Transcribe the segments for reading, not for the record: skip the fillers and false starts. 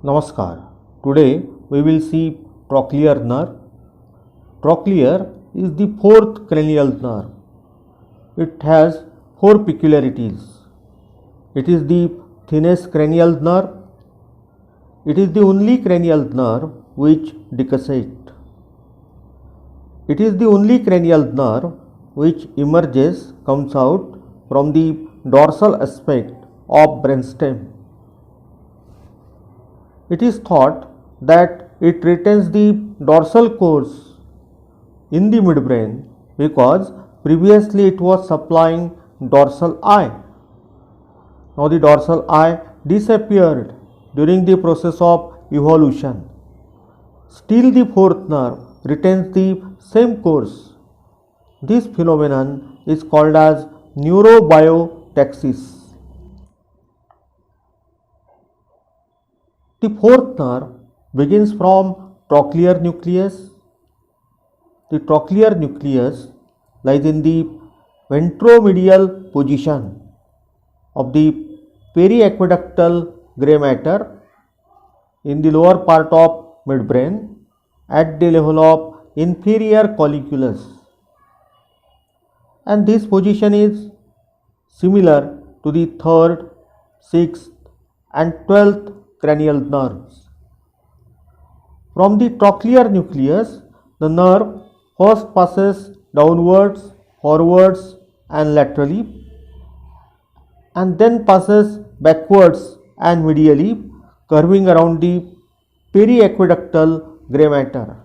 Namaskar. Today we will see trochlear nerve. Trochlear is the fourth cranial nerve. It has four peculiarities. It is the thinnest cranial nerve. It is the only cranial nerve which decussate. It is the only cranial nerve which comes out from the dorsal aspect of brainstem. It is thought that it retains the dorsal course in the midbrain because previously it was supplying dorsal eye. Now the dorsal eye disappeared during the process of evolution. Still the fourth nerve retains the same course. This phenomenon is called as neurobiotaxis. The fourth nerve begins from trochlear nucleus. The trochlear nucleus lies in the ventromedial position of the periaqueductal grey matter in the lower part of midbrain at the level of inferior colliculus, and this position is similar to the third, sixth and 12th cranial nerves. From the trochlear nucleus, the nerve first passes downwards, forwards and laterally, and then passes backwards and medially, curving around the periaqueductal grey matter,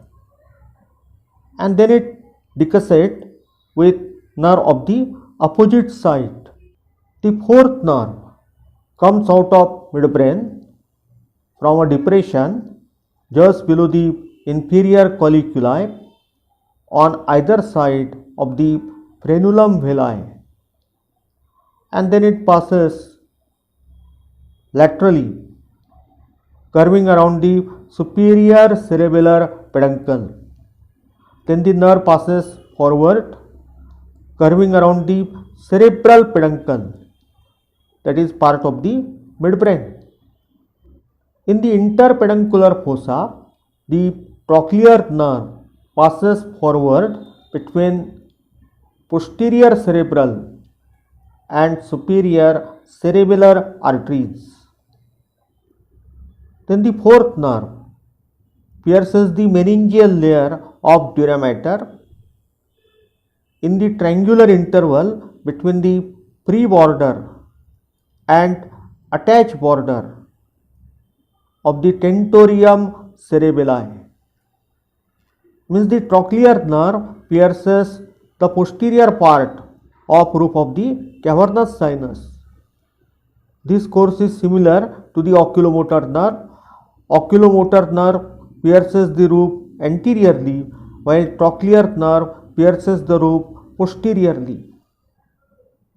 and then it decussates with nerve of the opposite side. The fourth nerve comes out of midbrain from a depression just below the inferior colliculi on either side of the frenulum veli, and then it passes laterally, curving around the superior cerebellar peduncle. Then the nerve passes forward, curving around the cerebral peduncle, that is part of the midbrain. In the interpeduncular fossa, the trochlear nerve passes forward between posterior cerebral and superior cerebellar arteries. Then the fourth nerve pierces the meningeal layer of dura mater in the triangular interval between the pre-border and attached border of the tentorium cerebelli. Means the trochlear nerve pierces the posterior part of roof of the cavernous sinus. This course is similar to the oculomotor nerve. Oculomotor nerve pierces the roof anteriorly, while trochlear nerve pierces the roof posteriorly.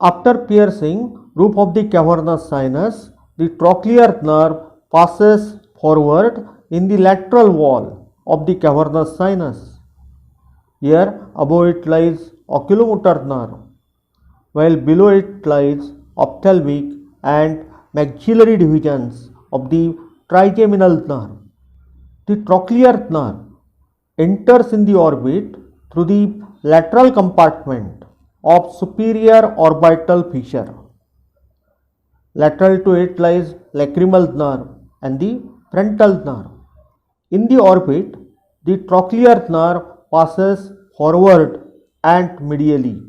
After piercing roof of the cavernous sinus, the trochlear nerve passes forward in the lateral wall of the cavernous sinus. Here above it lies oculomotor nerve, while below it lies ophthalmic and maxillary divisions of the trigeminal nerve. The trochlear nerve enters in the orbit through the lateral compartment of superior orbital fissure. Lateral to it lies lacrimal nerve and the frontal nerve. In the orbit, the trochlear nerve passes forward and medially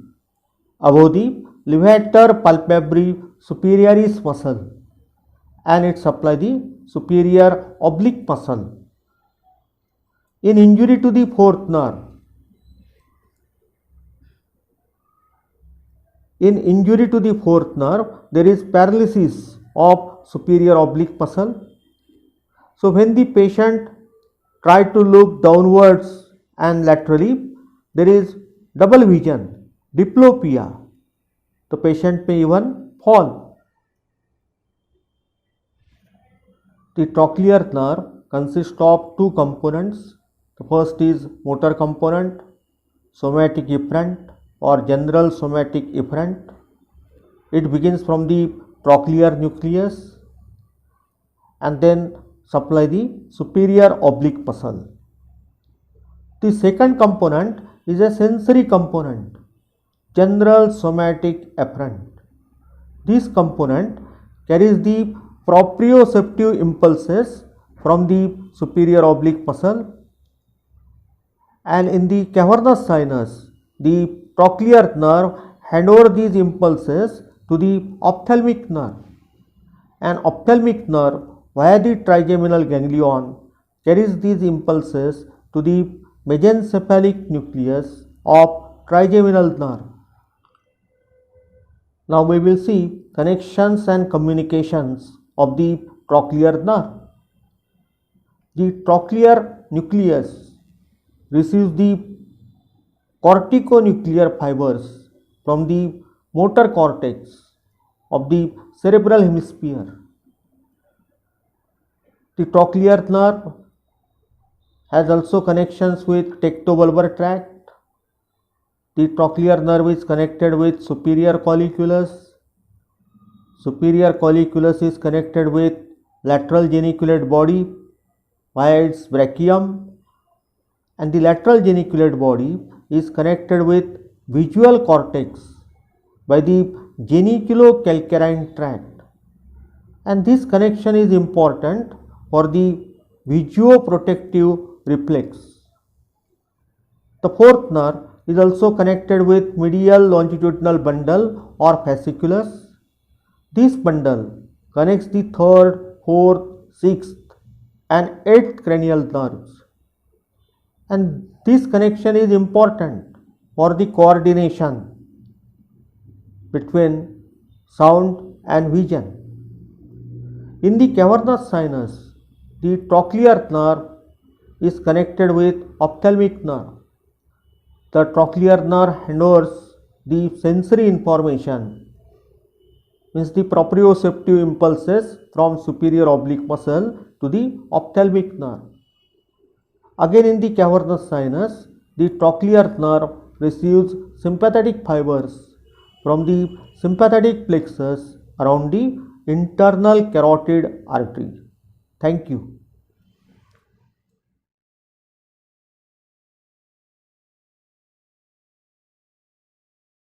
above the levator palpebri superioris muscle, and it supplies the superior oblique muscle. In injury to the fourth nerve, there is paralysis of superior oblique muscle. So when the patient tries to look downwards and laterally, there is double vision, diplopia. The patient may even fall. The trochlear nerve consists of two components. The first is motor component, somatic efferent or general somatic efferent. It begins from the trochlear nucleus and then supply the superior oblique muscle. The second component is a sensory component, general somatic afferent. This component carries the proprioceptive impulses from the superior oblique muscle, and in the cavernous sinus, the trochlear nerve hand over these impulses to the ophthalmic nerve. An ophthalmic nerve via the trigeminal ganglion carries these impulses to the mesencephalic nucleus of trigeminal nerve. Now we will see connections and communications of the trochlear nerve. The trochlear nucleus receives the corticonuclear fibers from the motor cortex of the cerebral hemisphere. The trochlear nerve has also connections with tectobulbar tract. The trochlear nerve is connected with superior colliculus. Superior colliculus is connected with lateral geniculate body via its brachium, and the lateral geniculate body is connected with visual cortex by the geniculocalcarine tract, and this connection is important for the visuoprotective reflex. The fourth nerve is also connected with medial longitudinal bundle or fasciculus. This bundle connects the third, fourth, sixth and eighth cranial nerves, and this connection is important for the coordination between sound and vision. In the cavernous sinus, the trochlear nerve is connected with ophthalmic nerve. The trochlear nerve handles the sensory information, means the proprioceptive impulses from superior oblique muscle to the ophthalmic nerve. Again, in the cavernous sinus, the trochlear nerve receives sympathetic fibers from the sympathetic plexus around the internal carotid artery. Thank you.